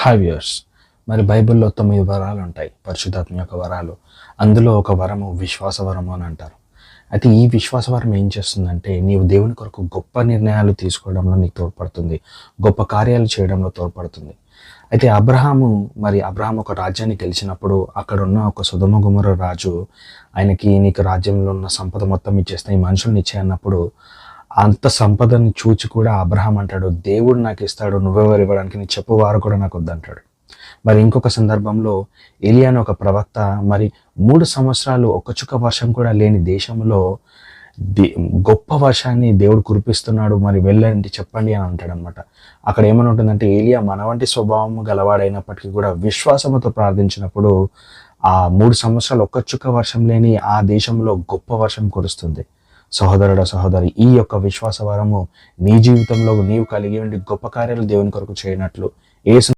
Hi viewers. మరి బైబిల్లో 9 వరాలు ఉంటాయి, పరిశుద్ధాత్మ యొక్క వరాలు. అందులో ఒక వరము విశ్వాస వరము అని అంటారు. అయితే ఈ విశ్వాస వరం ఏం చేస్తుందంటే నీవు దేవుని కొరకు గొప్ప నిర్ణయాలు తీసుకోవడంలో నీకు తోడ్పడుతుంది, గొప్ప కార్యాలు చేయడంలో తోడ్పడుతుంది. అయితే అబ్రహాం ఒక రాజ్యాన్ని గెలిచినప్పుడు అక్కడ ఉన్న ఒక సొదొమ గొమొర్రా రాజు ఆయనకి నీకు రాజ్యంలో ఉన్న సంపద మొత్తం ఇచ్చేస్తా, ఈ మనుషుల్ని ఇచ్చే అన్నప్పుడు అంత సంపదని చూచి కూడా అబ్రహాం అంటాడు, దేవుడు నాకు ఇస్తాడు, నువ్వెవరు ఇవ్వడానికి, నీ చెప్పువారు కూడా నాకు వద్దంటాడు. మరి ఇంకొక సందర్భంలో ఏలియా అనే ఒక ప్రవక్త 3 సంవత్సరాలు ఒక్క చుక్క వర్షం కూడా లేని దేశంలో గొప్ప వర్షాన్ని దేవుడు కురిపిస్తున్నాడు, మరి వెళ్ళండి చెప్పండి అని అంటాడు అనమాట. అక్కడ ఏమని ఉంటుందంటే ఏలియా మన వంటి స్వభావం గలవాడైనప్పటికీ కూడా విశ్వాసంతో ప్రార్థించినప్పుడు ఆ 3 సంవత్సరాలు ఒక్క చుక్క వర్షం లేని ఆ దేశంలో గొప్ప వర్షం కురుస్తుంది. సహోదరుడు సహోదరి, ఈ యొక్క విశ్వాస వరము నీ జీవితంలో నీవు కలిగి ఉండి గొప్ప కార్యాలు దేవుని కొరకు చేయనట్లు యేసు